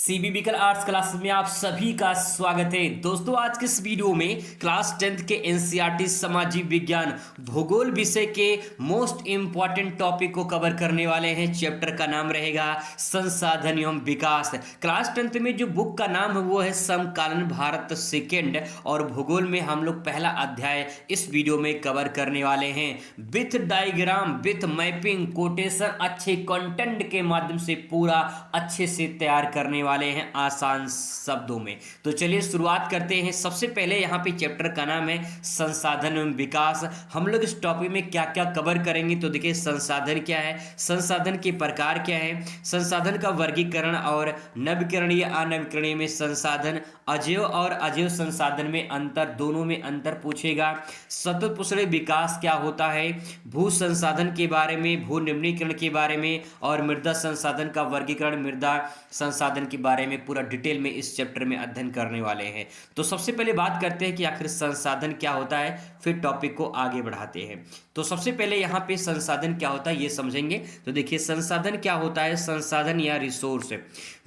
CVV कल arts class में आप सभी का स्वागत है। दोस्तों, आज के इस वीडियो में क्लास 10th के एनसीईआरटी सामाजिक विज्ञान भूगोल विषय के मोस्ट इंपॉर्टेंट टॉपिक को कवर करने वाले हैं। चैप्टर का नाम रहेगा संसाधन एवं विकास। क्लास 10th में जो बुक का नाम है वो है समकालीन भारत सेकेंड, और भूगोल में हम लोग पहला अध्याय इस वीडियो में कवर करने वाले हैं with diagram, with mapping, quotation, अच्छे कंटेंट के माध्यम से पूरा अच्छे से तैयार करने वाले हैं आसान शब्दों में। तो चलिए शुरुआत करते हैं। सबसे पहले यहाँ पे चैप्टर का नाम है संसाधन एवं विकास। हम लोग इस टॉपिक में क्या क्या कवर करेंगे तो देखिए, संसाधन क्या है, संसाधन के प्रकार क्या है, संसाधन का वर्गीकरण और नवीकरणीय अनवीकरणीय में संसाधन, अजैव और अजैव संसाधन में अंतर, दोनों में अंतर पूछेगा। सतत पुष्ट विकास क्या होता है, भू संसाधन के बारे में, भू निम्नीकरण के बारे में, और मृदा संसाधन का वर्गीकरण, मृदा संसाधन के बारे में पूरा डिटेल में इस चैप्टर में अध्ययन करने वाले हैं। तो सबसे पहले बात करते हैं कि आखिर संसाधन क्या होता है, फिर टॉपिक को आगे बढ़ाते हैं। तो सबसे पहले यहाँ पे संसाधन क्या होता है ये समझेंगे। तो देखिए, संसाधन क्या होता है। संसाधन या रिसोर्स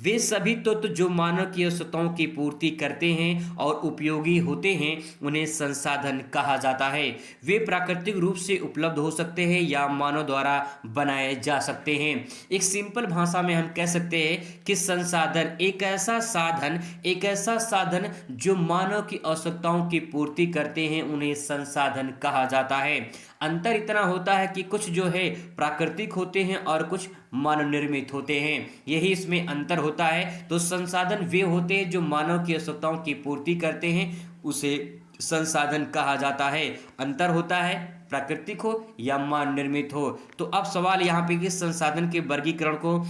वे सभी तत्व जो मानव की आवश्यकताओं की पूर्ति करते हैं और उपयोगी होते हैं, उन्हें संसाधन कहा जाता है। वे प्राकृतिक रूप से उपलब्ध हो सकते हैं या मानव द्वारा बनाए जा सकते हैं। एक सिंपल भाषा में हम कह सकते हैं कि संसाधन एक ऐसा साधन जो मानव की आवश्यकताओं की पूर्ति करते हैं, उन्हें संसाधन कहा जाता है। अंतर इतना होता है कि कुछ जो है प्राकृतिक होते हैं और कुछ मानव निर्मित होते हैं, यही इसमें अंतर होता है। तो संसाधन वे होते हैं जो मानव की आवश्यकताओं की पूर्ति करते हैं, उसे संसाधन कहा जाता है। अंतर होता है प्राकृतिक हो या मानव निर्मित हो। तो अब सवाल यहाँ पे कि संसाधन के वर्गीकरण को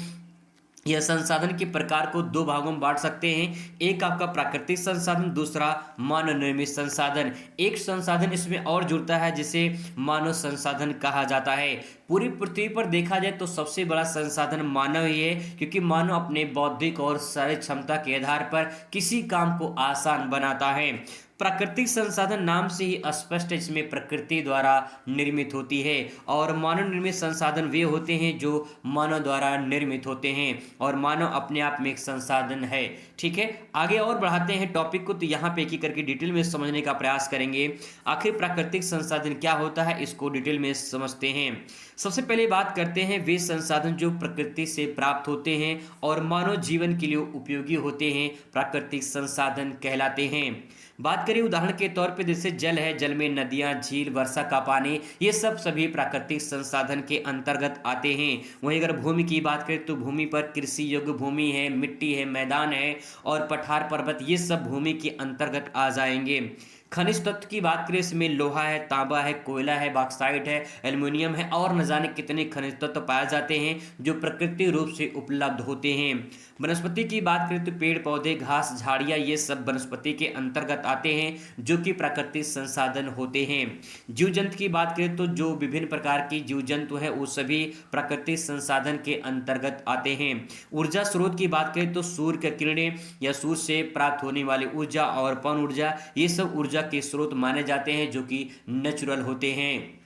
यह संसाधन के प्रकार को दो भागों में बांट सकते हैं। एक आपका प्राकृतिक संसाधन, दूसरा मानव निर्मित संसाधन। एक संसाधन इसमें और जुड़ता है जिसे मानव संसाधन कहा जाता है। पूरी पृथ्वी पर देखा जाए तो सबसे बड़ा संसाधन मानव ही है, क्योंकि मानव अपने बौद्धिक और शारीरिक क्षमता के आधार पर किसी काम को आसान बनाता है। प्राकृतिक संसाधन नाम से ही स्पष्ट है, इसमें प्रकृति द्वारा निर्मित होती है, और मानव निर्मित संसाधन वे होते हैं जो मानव द्वारा निर्मित होते हैं, और मानव अपने आप में एक संसाधन है। ठीक है, आगे और बढ़ाते हैं टॉपिक को। तो यहाँ पे एक एक करके डिटेल में समझने का प्रयास करेंगे। आखिर प्राकृतिक संसाधन क्या होता है, इसको डिटेल में समझते हैं। सबसे पहले बात करते हैं वे संसाधन जो प्रकृति से प्राप्त होते हैं और मानव जीवन के लिए उपयोगी होते हैं, प्राकृतिक संसाधन कहलाते हैं। बात करें उदाहरण के तौर पे, जैसे जल है, जल में नदियां, झील, वर्षा का पानी, ये सब सभी प्राकृतिक संसाधन के अंतर्गत आते हैं। वहीं अगर भूमि की बात करें तो भूमि पर कृषि योग्य भूमि है, मिट्टी है, मैदान है, और पठार पर्वत, ये सब भूमि के अंतर्गत आ जाएंगे। खनिज तत्व की बात करें, इसमें लोहा है, तांबा है, कोयला है, बॉक्साइट है, एल्युमिनियम है, और न जाने कितने खनिज तत्व पाए जाते हैं जो प्रकृति रूप से उपलब्ध होते हैं। वनस्पति की बात करें तो पेड़ पौधे, घास, झाड़ियाँ, ये सब वनस्पति के अंतर्गत आते हैं जो कि प्राकृतिक संसाधन होते हैं। जीव जंतु की बात करें तो जो विभिन्न प्रकार की जीव जंतु है वो सभी प्राकृतिक संसाधन के अंतर्गत आते हैं। ऊर्जा स्रोत की बात करें तो सूर्य की किरणें या सूर्य से प्राप्त होने वाली ऊर्जा और पवन ऊर्जा, ये सब ऊर्जा के स्रोत माने जाते हैं जो कि नेचुरल होते हैं।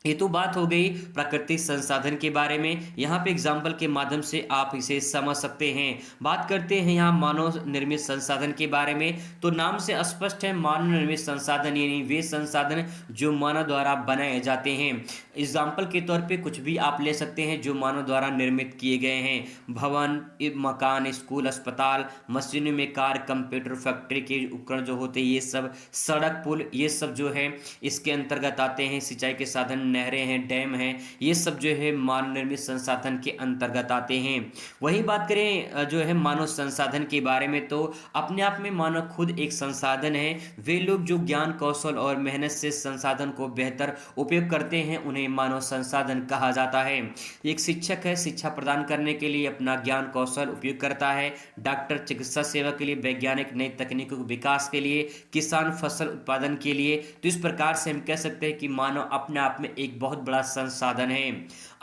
ये तो बात हो गई प्राकृतिक संसाधन के बारे में। यहाँ पे एग्जाम्पल के माध्यम से आप इसे समझ सकते हैं। बात करते हैं यहाँ मानव निर्मित संसाधन के बारे में। तो नाम से स्पष्ट है, मानव निर्मित संसाधन यानी वे संसाधन जो मानव द्वारा बनाए जाते हैं। एग्जाम्पल के तौर पे कुछ भी आप ले सकते हैं जो मानव द्वारा निर्मित किए गए हैं। भवन, मकान, स्कूल, अस्पताल, मशीनों में कार, कंप्यूटर, फैक्ट्री के उपकरण जो होते हैं, ये सब, सड़क, पुल, ये सब जो है इसके अंतर्गत आते हैं। सिंचाई के साधन, नहरें हैं, डैम हैं, ये सब जो है मानव निर्मित संसाधन के अंतर्गत आते हैं। वही बात करें जो है मानव संसाधन के बारे में, तो अपने आप में मानव खुद एक संसाधन है। वे लोग जो ज्ञान, कौशल और मेहनत से संसाधन को बेहतर उपयोग करते हैं, उन्हें मानव संसाधन कहा जाता है। एक शिक्षक है, शिक्षा प्रदान करने के लिए अपना ज्ञान कौशल उपयोग करता है। डॉक्टर चिकित्सा सेवा के लिए, वैज्ञानिक नई तकनीकों के विकास के लिए, किसान फसल उत्पादन के लिए। तो इस प्रकार से हम कह सकते हैं कि मानव अपने आप में एक बहुत बड़ा संसाधन है।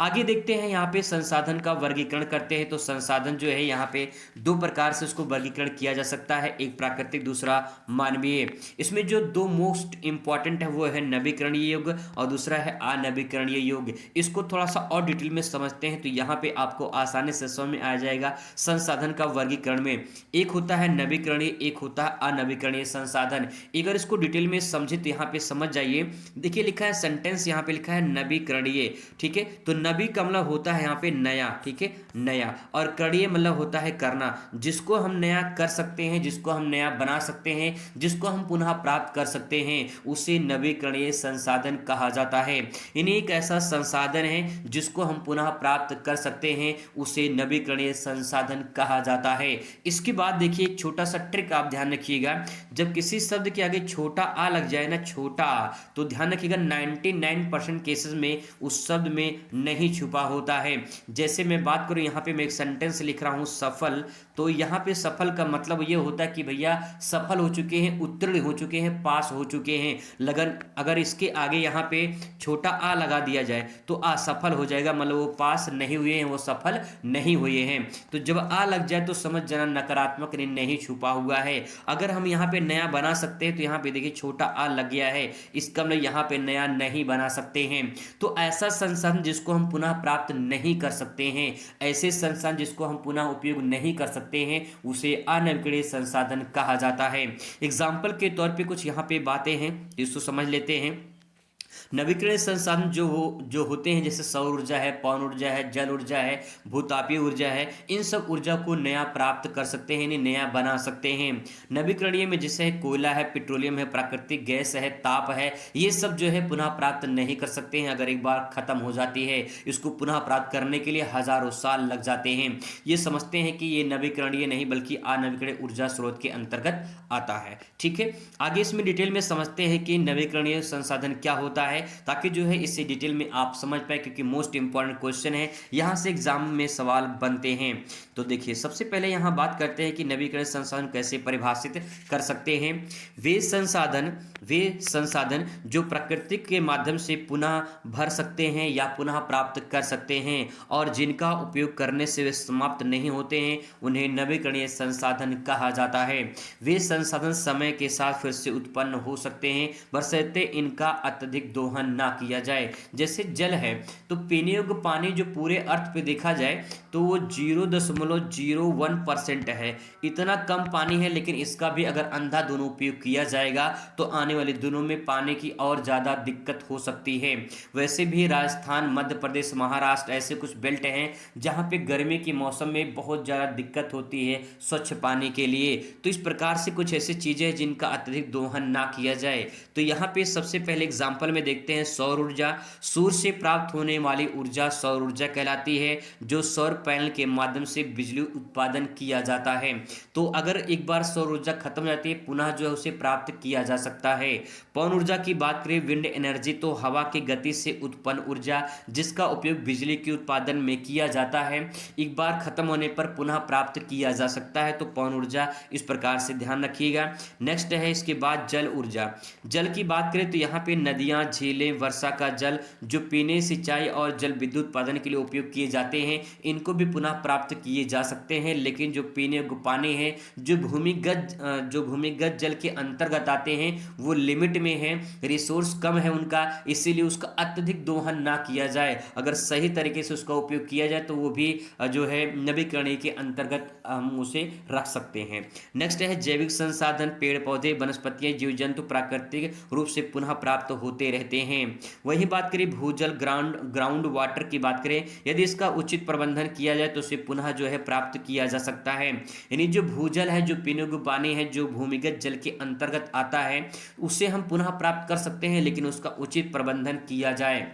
आगे देखते हैं यहाँ पे संसाधन का वर्गीकरण करते हैं। तो संसाधन जो है यहाँ पे दो प्रकार से उसको वर्गीकरण किया जा सकता है, एक प्राकृतिक, दूसरा मानवीय। इसमें जो दो मोस्ट इंपॉर्टेंट है वो है नवीकरणीय योग और दूसरा है अनवीकरणीय योग। इसको थोड़ा सा और डिटेल में समझते हैं तो यहाँ पे आपको आसानी से समझ में आ जाएगा। संसाधन का वर्गीकरण में एक होता है नवीकरणीय, एक होता है अनवीकरणीय संसाधन। अगर इसको डिटेल में समझे तो यहाँ पे समझ जाइए। देखिए लिखा है सेंटेंस, यहाँ पे लिखा है नवीकरणीय, ठीक है। तो नवी का मतलब होता है यहाँ पे नया, ठीक है, नया, और करणीय मतलब होता है करना, जिसको हम नया कर सकते हैं, जिसको हम नया बना सकते हैं, जिसको हम पुनः प्राप्त कर सकते हैं, उसे नवीकरणीय संसाधन कहा जाता है। यानी एक ऐसा संसाधन है जिसको हम पुनः प्राप्त कर सकते हैं, उसे नवीकरणीय संसाधन कहा जाता है। इसके बाद देखिए एक छोटा सा ट्रिक आप ध्यान रखिएगा, जब किसी शब्द के आगे छोटा आ लग जाए ना, छोटा आ, तो ध्यान रखिएगा 99% केसेस में उस शब्द में नहीं छुपा होता है। जैसे मैं बात करूं, यहाँ पे मैं एक सेंटेंस लिख रहा हूं सफल, तो यहाँ पे सफल का मतलब ये होता है कि भैया सफल हो चुके हैं, उत्तीर्ण हो चुके हैं, पास हो चुके हैं। लगन अगर इसके आगे यहाँ पे छोटा आ लगा दिया जाए तो असफल हो जाएगा, मतलब वो पास नहीं हुए हैं, वो सफल नहीं हुए हैं। तो जब आ लग जाए तो समझ जाना नकारात्मक नहीं छुपा हुआ है। अगर हम यहाँ पे नया बना सकते हैं तो यहाँ पे देखिए छोटा आ लग गया है, इसका मतलब यहाँ पे नया नहीं बना सकते हैं। तो ऐसा संसाधन जिसको हम पुनः प्राप्त नहीं कर सकते हैं, ऐसे संसाधन जिसको हम पुनः उपयोग नहीं कर सकते हैं, उसे अनवीकरणीय संसाधन कहा जाता है। एग्जाम्पल के तौर पे कुछ यहाँ पे बातें हैं, इसको समझ लेते हैं। नवीकरणीय संसाधन जो होते हैं, जैसे सौर ऊर्जा है, पवन ऊर्जा है, जल ऊर्जा है, भूतापीय ऊर्जा है, इन सब ऊर्जा को नया प्राप्त कर सकते हैं, नया बना सकते हैं। नवीकरणीय में जैसे है कोयला है, पेट्रोलियम है, प्राकृतिक गैस है, ताप है, ये सब जो है पुनः प्राप्त नहीं कर सकते हैं। अगर एक बार खत्म हो जाती है, इसको पुनः प्राप्त करने के लिए हजारों साल लग जाते हैं। ये समझते हैं कि ये नवीकरणीय नहीं बल्कि अनवीकरणीय ऊर्जा स्रोत के अंतर्गत आता है, ठीक है। आगे इसमें डिटेल में समझते हैं कि नवीकरणीय संसाधन क्या होता है, ताकि जो है इससे डिटेल में आप समझ पाए, क्योंकि मोस्ट इंपॉर्टेंट क्वेश्चन है, यहां से एग्जाम में सवाल बनते हैं। तो देखिए सबसे पहले यहां बात करते हैं कि नवीकरणीय संसाधन कैसे परिभाषित कर सकते हैं। वे संसाधन जो प्रकृति के माध्यम से पुनः भर सकते हैं या पुनः प्राप्त कर सकते हैं और जिनका उपयोग करने से वे समाप्त नहीं होते हैं, उन्हें नवीकरणीय संसाधन कहा जाता है। वे संसाधन समय के साथ फिर से उत्पन्न हो सकते हैं, बशर्ते इनका अत्यधिक दोहन ना किया जाए। जैसे जल है, तो पीने योग्य पानी जो पूरे अर्थ पे देखा जाए तो वो 0.01% है, इतना कम पानी है। लेकिन इसका भी अगर अंधाधुंध उपयोग किया जाएगा तो आने वाले दिनों में पानी की और ज़्यादा दिक्कत हो सकती है। वैसे भी राजस्थान, मध्य प्रदेश, महाराष्ट्र ऐसे कुछ बेल्ट हैं जहाँ पे गर्मी के मौसम में बहुत ज़्यादा दिक्कत होती है स्वच्छ पानी के लिए। तो इस प्रकार से कुछ ऐसी चीज़ें हैं जिनका अत्यधिक दोहन ना किया जाए। तो यहाँ पे सबसे पहले एग्जाम्पल में देखते हैं सौर ऊर्जा। सूर्य से प्राप्त होने वाली ऊर्जा सौर ऊर्जा कहलाती है, जो सौर पैनल के माध्यम से बिजली उत्पादन किया जाता है। तो अगर एक बार सौर ऊर्जा खत्म हो जाती है, पुनः जो है उसे प्राप्त किया जा सकता है। पवन ऊर्जा की बात करें, विंड एनर्जी, तो हवा की गति से उत्पन्न ऊर्जा जिसका उपयोग बिजली के उत्पादन में किया जाता है, एक बार खत्म होने पर पुनः प्राप्त किया जा सकता है। तो पवन ऊर्जा इस प्रकार से ध्यान रखिएगा। नेक्स्ट है इसके बाद जल ऊर्जा। जल की बात करें तो यहाँ पे नदियाँ, झीलें, वर्षा का जल जो पीने, सिंचाई और जल विद्युत उत्पादन के लिए उपयोग किए जाते हैं, इनको भी पुनः प्राप्त किए जा सकते हैं। लेकिन जो पीने योग्य पानी है, जो भूमिगत जल के अंतर्गत आते हैं, वो लिमिट में है, रिसोर्स कम है उनका, इसीलिए उसका अत्यधिक दोहन ना किया जाए। अगर सही तरीके से उसका उपयोग किया जाए तो वो भी जो है नवीकरणीय के अंतर्गत हम उसे रख सकते हैं। नेक्स्ट है जैविक संसाधन। पेड़ पौधे, वनस्पतियां, जीव जंतु प्राकृतिक रूप से पुनः प्राप्त होते रहते हैं। वही बात करें भूजल, ग्राउंड वाटर की बात करें, यदि इसका उचित प्रबंधन किया जाए तो उसे पुनः जो है प्राप्त किया जा सकता है। यानी जो भूजल है, जो पीने योग्य पानी है, जो भूमिगत जल के अंतर्गत आता है, उसे हम पुनः प्राप्त कर सकते हैं, लेकिन उसका उचित प्रबंधन किया जाए।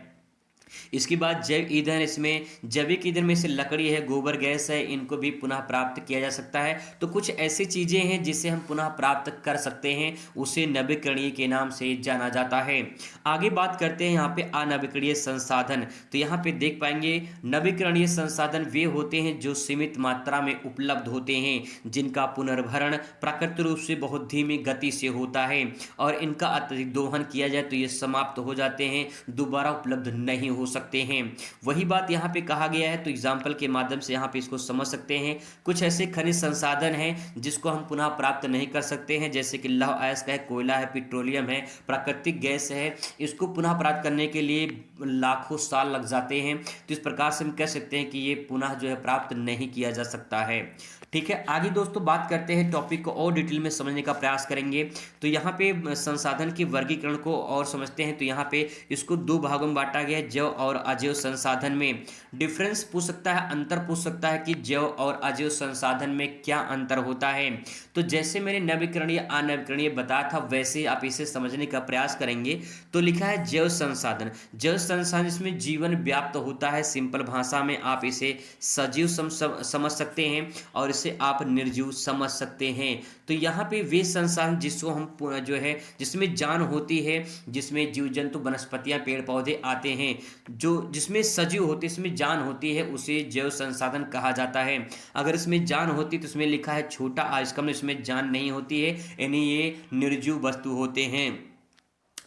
इसके बाद जैव ईंधन, इसमें जैविक ईंधन में से लकड़ी है, गोबर गैस है, इनको भी पुनः प्राप्त किया जा सकता है। तो कुछ ऐसी चीजें हैं जिसे हम पुनः प्राप्त कर सकते हैं, उसे नवीकरणीय के नाम से जाना जाता है। आगे बात करते हैं यहाँ पे अनवीकरणीय संसाधन। तो यहाँ पे देख पाएंगे नवीकरणीय संसाधन वे होते हैं जो सीमित मात्रा में उपलब्ध होते हैं, जिनका पुनर्भरण प्राकृतिक रूप से बहुत धीमी गति से होता है और इनका अत्यधिक दोहन किया जाए तो ये समाप्त हो जाते हैं, दोबारा उपलब्ध नहीं हो सकते हैं। वही बात यहाँ पे कहा गया है, तो एग्जाम्पल के माध्यम से यहाँ पे इसको समझ सकते हैं। कुछ ऐसे खनिज संसाधन हैं जिसको हम पुनः प्राप्त नहीं कर सकते हैं, जैसे कि लौह अयस्क है, कोयला है, पेट्रोलियम है, प्राकृतिक गैस है। इसको पुनः प्राप्त करने के लिए लाखों साल लग जाते हैं। तो इस प्रकार से हम कह सकते हैं कि ये पुनः जो है प्राप्त नहीं किया जा सकता है। ठीक है, आगे दोस्तों बात करते हैं, टॉपिक को और डिटेल में समझने का प्रयास करेंगे। तो यहाँ पे संसाधन के वर्गीकरण को और समझते हैं। तो यहाँ पे इसको दो भागों में बांटा गया है, जैव और अजैव संसाधन में। डिफरेंस पूछ सकता है, अंतर पूछ सकता है कि जैव और अजैव संसाधन में क्या अंतर होता है। तो जैसे मैंने नवीकरणीय अनवीकरणीय बताया था, वैसे आप इसे समझने का प्रयास करेंगे। तो लिखा है जैव संसाधन। जैव संसाधन इसमें जीवन व्याप्त होता है। सिंपल भाषा में आप इसे सजीव समझ सकते हैं और इसे आप निर्जीव समझ सकते हैं। तो यहाँ पे वे संसाधन जिसको हम जो है जिसमें जान होती है, जिसमें जीव जंतु वनस्पतियां पेड़ पौधे आते हैं, जो जिसमें सजीव होते हैं, इसमें जान होती है, उसे जैव संसाधन कहा जाता है। अगर इसमें जान होती तो इसमें लिखा है छोटा आ, इसका मतलब इसमें जान नहीं होती है, यानी ये निर्जीव वस्तु होते हैं।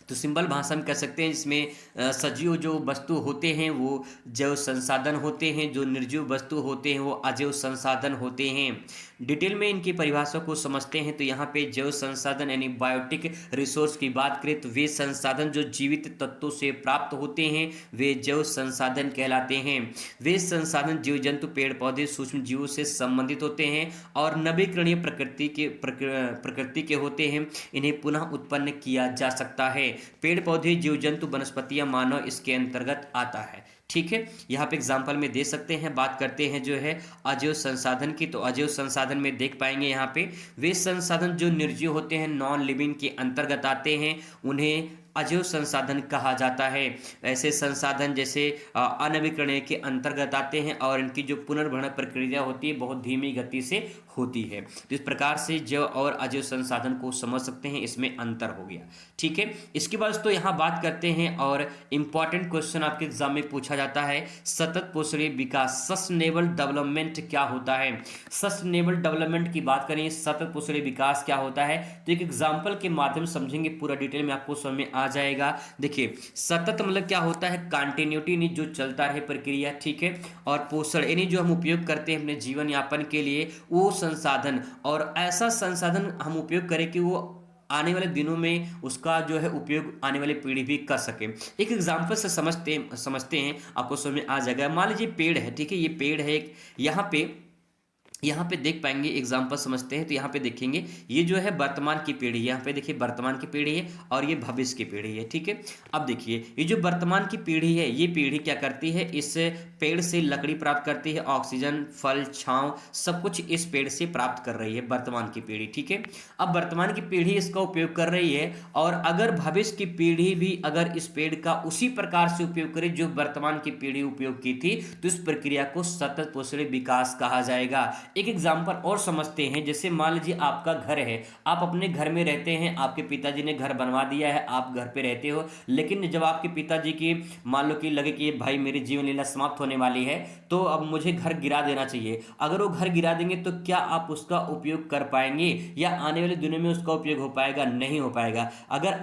तो सिंपल भाषा में कह सकते हैं इसमें सजीव जो वस्तु होते हैं वो जैव संसाधन होते हैं, जो निर्जीव वस्तु होते हैं वो अजैव संसाधन होते हैं। डिटेल में इनकी परिभाषा को समझते हैं। तो यहाँ पे जैव संसाधन यानी बायोटिक रिसोर्स की बात करें तो वे संसाधन जो जीवित तत्वों से प्राप्त होते हैं वे जैव संसाधन कहलाते हैं। वे संसाधन जीव जंतु पेड़ पौधे सूक्ष्म जीवों से संबंधित होते हैं और नवीकरणीय प्रकृति के होते हैं। इन्हें पुनः उत्पन्न किया जा सकता है। पेड़ पौधे जीव जंतु वनस्पतियां मानव इसके अंतर्गत आता है। ठीक है, यहाँ पे एग्जाम्पल में दे सकते हैं। बात करते हैं जो है अजैव संसाधन की। तो अजैव संसाधन में देख पाएंगे यहाँ पे वे संसाधन जो निर्जीव होते हैं, नॉन लिविंग के अंतर्गत आते हैं, उन्हें अजैव संसाधन कहा जाता है। ऐसे संसाधन जैसे अनवीकरणीय के अंतर्गत आते हैं और इनकी जो पुनर्भरण प्रक्रिया होती है बहुत धीमी गति से होती है। तो इस प्रकार से जैव और अजैव संसाधन को समझ सकते हैं, इसमें अंतर हो गया। ठीक है, इसके बाद तो यहाँ बात करते हैं और इंपॉर्टेंट क्वेश्चन आपके एग्जाम में पूछा जाता है, सतत पोषणीय विकास सस्टेनेबल डेवलपमेंट क्या होता है। सस्टेनेबल डेवलपमेंट की बात करें, सतत पोषणीय विकास क्या होता है, तो एक एग्जाम्पल के माध्यम से समझेंगे, पूरा डिटेल में आपको समझ में आ जाएगा। देखिए, सतत मतलब क्या होता है, कंटिन्यूटी यानी जो चलता रहे प्रक्रिया। ठीक है, और पोषण यानी जो हम उपयोग करते हैं अपने जीवन यापन के लिए वो संसाधन, और ऐसा संसाधन हम उपयोग करें कि वो आने वाले दिनों में उसका जो है उपयोग आने वाली पीढ़ी भी कर सके। एक एग्जांपल से समझते हैं, आपको समझ में आ जाएगा। मान लीजिए पेड़ है, ठीक है, ये पेड़ है एक, यहाँ पे देख पाएंगे, एग्जाम्पल समझते हैं। तो यहाँ पे देखेंगे ये जो है वर्तमान की पीढ़ी है, यहाँ पे देखिए वर्तमान की पीढ़ी है और ये भविष्य की पीढ़ी है। ठीक है, अब देखिए ये जो वर्तमान की पीढ़ी है, ये पीढ़ी क्या करती है, इस पेड़ से लकड़ी प्राप्त करती है, ऑक्सीजन, फल, छांव सब कुछ इस पेड़ से प्राप्त कर रही है वर्तमान की पीढ़ी। ठीक है, अब वर्तमान की पीढ़ी इसका उपयोग कर रही है, और अगर भविष्य की पीढ़ी भी अगर इस पेड़ का उसी प्रकार से उपयोग करे जो वर्तमान की पीढ़ी उपयोग की थी, तो इस प्रक्रिया को सतत पोषणीय विकास कहा जाएगा। एक एग्जाम्पल और समझते हैं, जैसे मान लीजिए आपका घर है, आप अपने घर में रहते हैं, आपके पिताजी ने घर बनवा दिया है, आप घर पे रहते हो, लेकिन जब आपके पिताजी की मान लो कि लगे कि भाई मेरी जीवन लीला समाप्त होने वाली है, तो अब मुझे घर गिरा देना चाहिए। अगर वो घर गिरा देंगे तो क्या आप उसका उपयोग कर पाएंगे, या आने वाले दिनों में उसका उपयोग हो पाएगा? नहीं हो पाएगा। अगर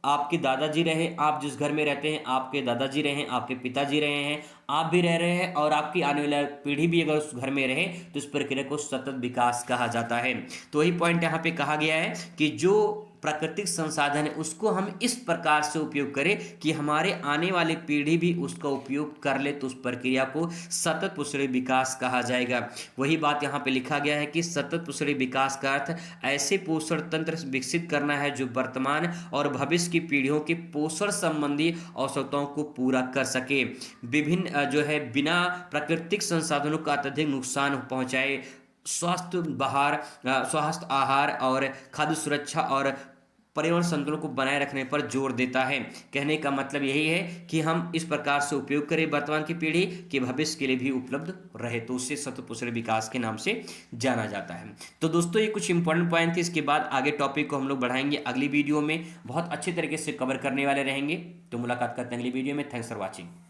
आपके दादाजी रहे, आप जिस घर में रहते हैं आपके दादाजी रहे, आपके पिताजी रहे हैं, आप भी रह रहे हैं, और आपकी आने वाली पीढ़ी भी अगर उस घर में रहे, तो इस प्रक्रिया को सतत विकास कहा जाता है। तो वही पॉइंट यहाँ पे कहा गया है कि जो प्राकृतिक संसाधन है उसको हम इस प्रकार से उपयोग करें कि हमारे आने वाली पीढ़ी भी उसका उपयोग कर ले, तो उस प्रक्रिया को सतत पोषणीय विकास कहा जाएगा। वही बात यहाँ पे लिखा गया है कि सतत पोषणीय विकास का अर्थ ऐसे पोषण तंत्र विकसित करना है जो वर्तमान और भविष्य की पीढ़ियों के पोषण संबंधी आवश्यकताओं को पूरा कर सके, विभिन्न जो है बिना प्राकृतिक संसाधनों का अत्यधिक नुकसान पहुंचाए, स्वास्थ्य आहार और खाद्य सुरक्षा और पर्यावरण संतुलन को बनाए रखने पर जोर देता है। कहने का मतलब यही है कि हम इस प्रकार से उपयोग करें वर्तमान की पीढ़ी के भविष्य के लिए भी उपलब्ध रहे, तो उससे सतत पोषण विकास के नाम से जाना जाता है। तो दोस्तों ये कुछ इंपॉर्टेंट पॉइंट थे। इसके बाद आगे टॉपिक को हम लोग बढ़ाएंगे, अगली वीडियो में बहुत अच्छे तरीके से कवर करने वाले रहेंगे। तो मुलाकात करते हैं अगली वीडियो में। Thanks for watching.